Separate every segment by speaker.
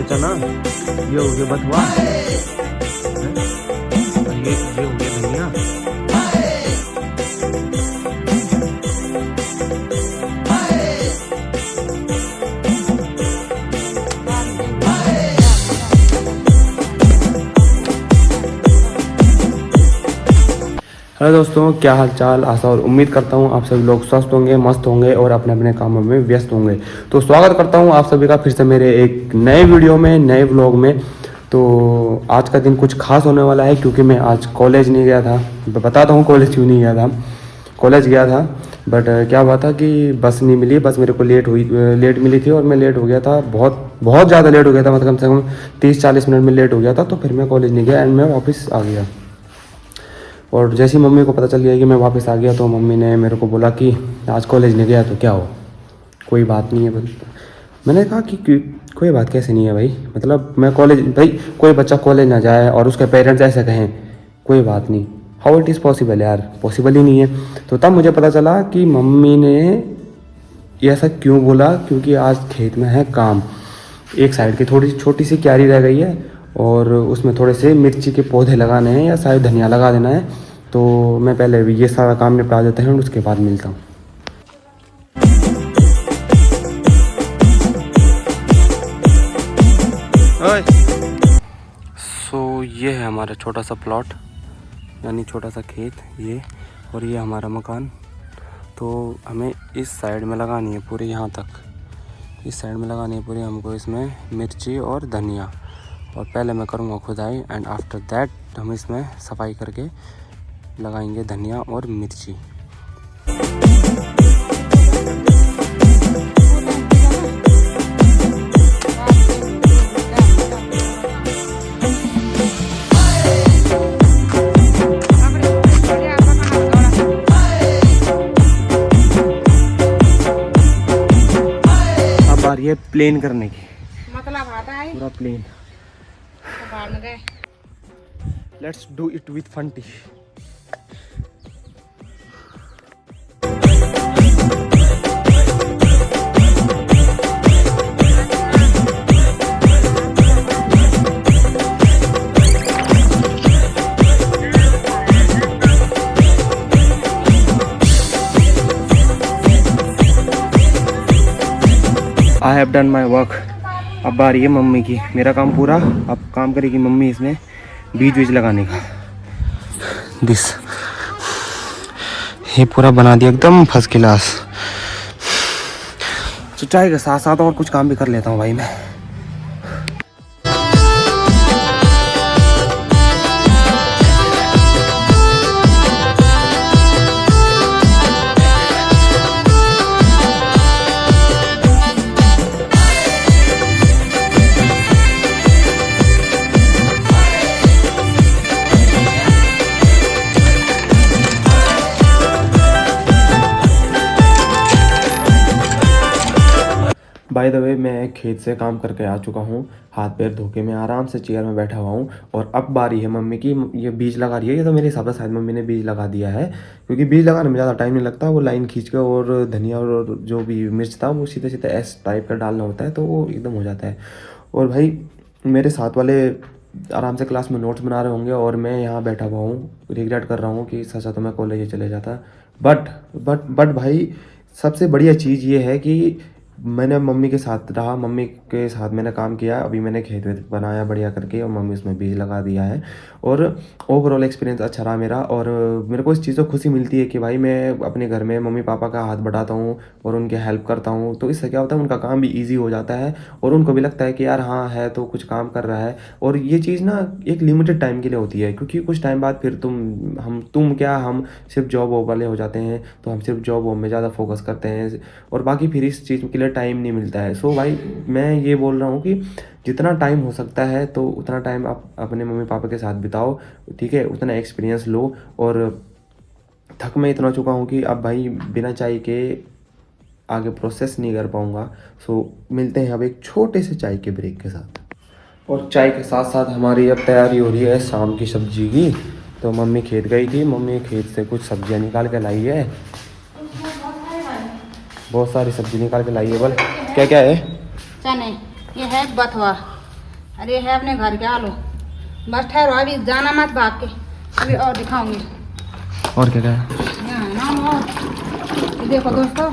Speaker 1: गया चना, ये हो गया बथुआ, ये हो गया धनिया। हेलो दोस्तों, क्या हाल चाल। आशा और उम्मीद करता हूँ आप सभी लोग स्वस्थ होंगे, मस्त होंगे और अपने अपने कामों में व्यस्त होंगे। तो स्वागत करता हूँ आप सभी का फिर से मेरे एक नए वीडियो में, नए व्लॉग में। तो आज का दिन कुछ खास होने वाला है क्योंकि मैं आज कॉलेज नहीं गया था। बताता हूँ कॉलेज क्यों नहीं गया था। कॉलेज गया था बट क्या हुआ था कि बस नहीं मिली। बस मेरे को लेट मिली थी और मैं लेट हो गया था, बहुत ज़्यादा लेट हो गया था। मतलब कम से कम 30-40 मिनट में लेट हो गया था। तो फिर मैं कॉलेज नहीं गया एंड मैं वापस आ गया। और जैसे ही मम्मी को पता चल गया कि मैं वापस आ गया तो मम्मी ने मेरे को बोला कि आज कॉलेज नहीं गया तो क्या हो, कोई बात नहीं है। मैंने कहा कि कोई बात कैसे नहीं है भाई, मतलब मैं कॉलेज, भाई कोई बच्चा कॉलेज ना जाए और उसके पेरेंट्स ऐसे कहें कोई बात नहीं, हाउ इट इज़ पॉसिबल यार, पॉसिबल ही नहीं है। तो तब मुझे पता चला कि मम्मी ने ऐसा क्यों बोला, क्योंकि आज खेत में है काम। एक साइड की थोड़ी छोटी सी क्यारी रह गई है और उसमें थोड़े से मिर्ची के पौधे लगाने हैं या शायद धनिया लगा देना है। तो मैं पहले भी ये सारा काम निपटा देता हूँ, उसके बाद मिलता हूँ। सो ये है हमारा छोटा सा प्लॉट, यानी छोटा सा खेत ये, और ये हमारा मकान। तो हमें इस साइड में लगानी है पूरी, यहाँ तक इस साइड में लगानी है पूरी हमको इसमें मिर्ची और धनिया। और पहले मैं करूँगा खुदाई एंड आफ्टर दैट हम इसमें सफाई करके लगाएंगे धनिया और मिर्ची। अब आ रही है प्लेन करने की,
Speaker 2: मतलब आता है
Speaker 1: पूरा प्लेन।
Speaker 2: बाहर में गए।
Speaker 1: Let's do it with funty. I have done my work. अब आ रही है मम्मी की, मेरा काम पूरा। अब काम करेगी मम्मी इसमें बीज लगाने का। दिस ये पूरा बना दिया एकदम फर्स्ट क्लास। तो चाय के साथ साथ और कुछ काम भी कर लेता हूँ भाई मैं। बाय द वे, मैं खेत से काम करके आ चुका हूँ, हाथ पैर धो के मैं आराम से चेयर में बैठा हुआ हूँ। और अब बारी है मम्मी की, ये बीज लगा रही है। ये तो मेरे हिसाब से शायद मम्मी ने बीज लगा दिया है, क्योंकि बीज लगाने में ज़्यादा टाइम नहीं लगता। वो लाइन खींच के और धनिया और जो भी मिर्च था वो सीधे सीधे एस टाइप का डालना होता है, तो वो एकदम हो जाता है। और भाई मेरे साथ वाले आराम से क्लास में नोट्स बना रहे होंगे और मैं यहाँ बैठा हुआ हूँ, रिग्रेट कर रहा हूँ कि सच तो मैं कॉलेज ही चले जाता। बट भाई सबसे बढ़िया चीज़ ये है कि मैंने मम्मी के साथ रहा, मम्मी के साथ मैंने काम किया। अभी मैंने खेत वेत बनाया बढ़िया करके और मम्मी उसमें बीज लगा दिया है। और ओवरऑल एक्सपीरियंस अच्छा रहा मेरा। और मेरे को इस चीज़ से खुशी मिलती है कि भाई मैं अपने घर में मम्मी पापा का हाथ बढ़ाता हूँ और उनकी हेल्प करता हूँ। तो इससे क्या होता है, उनका काम भी ईजी हो जाता है और उनको भी लगता है कि यार हाँ है तो कुछ काम कर रहा है। और ये चीज़ ना एक लिमिटेड टाइम के लिए होती है, क्योंकि कुछ टाइम बाद फिर हम सिर्फ जॉब वॉब वाले हो जाते हैं। तो हम सिर्फ जॉब वॉब में ज़्यादा फोकस करते हैं और बाकी फिर इस चीज़ के लिए टाइम नहीं मिलता है। सो भाई मैं ये बोल रहा हूँ कि जितना टाइम हो सकता है तो उतना टाइम आप अपने मम्मी पापा के साथ बिताओ, ठीक है, उतना एक्सपीरियंस लो। और थक मैं इतना चुका हूँ कि अब भाई बिना चाय के आगे प्रोसेस नहीं कर पाऊँगा। सो मिलते हैं अब एक छोटे से चाय के ब्रेक के साथ। और चाय के साथ साथ हमारी अब तैयारी हो रही है शाम की सब्जी की। तो मम्मी खेत गई थी, मम्मी खेत से कुछ सब्जियां निकाल के लाई है, बहुत सारी सब्जी निकाल के लाई है। बोल क्या क्या है?
Speaker 2: चने, ये है बथुआ, अरे है अपने घर के आलू। बस ठहरो, अभी जाना मत भाग के, अभी और दिखाऊंगी।
Speaker 1: और क्या क्या है?
Speaker 2: यहाँ है ना और ये देखो दोस्तों,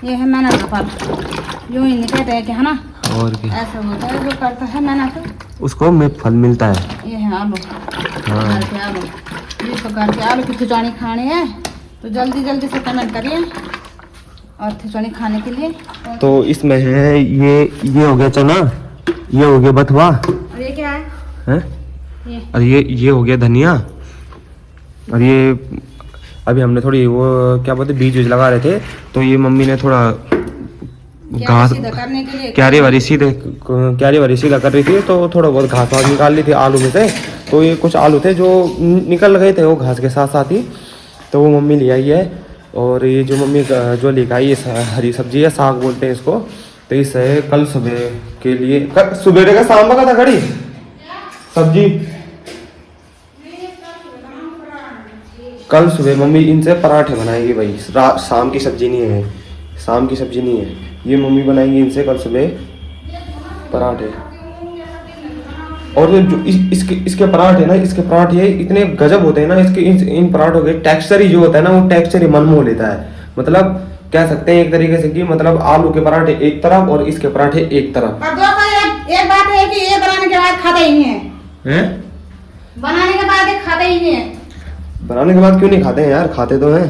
Speaker 2: ये है मेहनत का फल। यूं ही नहीं कहते हैं कि है ना,
Speaker 1: और क्या?
Speaker 2: ऐसा होता है जो करता है मेहनत,
Speaker 1: उसको में फल मिलता है।
Speaker 2: ये है आलू।
Speaker 1: हाँ।
Speaker 2: घर के आलू, जिसको घर के आलू की खिचड़ी खानी है तो जल्दी जल्दी से कमेंट करिए और खिचड़ी खाने के लिए।
Speaker 1: तो इसमें है ये हो गया चना, ये हो गया बथुआ,
Speaker 2: और ये क्या है?
Speaker 1: हैं?
Speaker 2: ये
Speaker 1: और ये हो गया धनिया, और ये अभी हमने थोड़ी वो क्या बोलते बीज बीज लगा रहे थे, तो ये मम्मी ने थोड़ा घास
Speaker 2: सीधा करने के लिए
Speaker 1: क्यारी वारी सीधा कर रही थी, तो थोड़ा बहुत घास वास निकाल ली थी आलू में से। तो ये कुछ आलू थे जो निकल गए थे वो घास के साथ साथ ही, तो वो मम्मी ले आई है। और ये जो मम्मी जो लेकर आई है हरी सब्जी है, साग बोलते हैं इसको, तो इसे कल सुबह के लिए सुबह का शाम का था खड़ी सब्जी। कल सुबह मम्मी इनसे पराठे बनाएगी भाई, शाम की सब्जी नहीं है, शाम की सब्जी नहीं है, ये मम्मी बनाएंगी इनसे कल सुबह पराठे। और जो इसके पराठे ना, इसके पराठे इतने गजब होते हैं ना, इसके इन पराठों के टेक्सचर ही जो होता है ना, वो टेक्सचर ही मन मोह लेता है। मतलब कह सकते हैं एक तरीके से कि मतलब आलू के पराठे एक तरफ और इसके पराठे एक तरफ।
Speaker 2: और दोस्तों एक बात है कि ये बनाने के बाद खाता ही नहीं है,
Speaker 1: हैं?
Speaker 2: बनाने के बाद ये खाता ही नहीं है।
Speaker 1: बनाने के बाद क्यों नहीं खाते हैं यार, खाते तो हैं।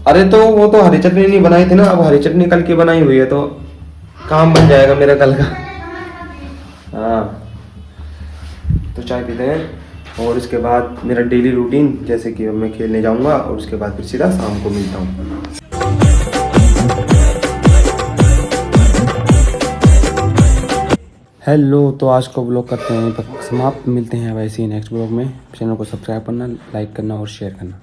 Speaker 1: अरे तो वो तो हरी चटनी नहीं बनाई थी ना, अब हरी चटनी कल की बनाई हुई है, तो काम बन जाएगा मेरा कल का। हाँ, तो चाय पीते हैं और इसके बाद मेरा डेली रूटीन, जैसे कि मैं खेलने जाऊंगा और उसके बाद फिर सीधा शाम को मिलता हूँ। हेलो, तो आज को ब्लॉग करते हैं समाप्त, मिलते हैं वैसे ही नेक्स्ट ब्लॉग में। चैनल को सब्सक्राइब करना, लाइक करना और शेयर करना।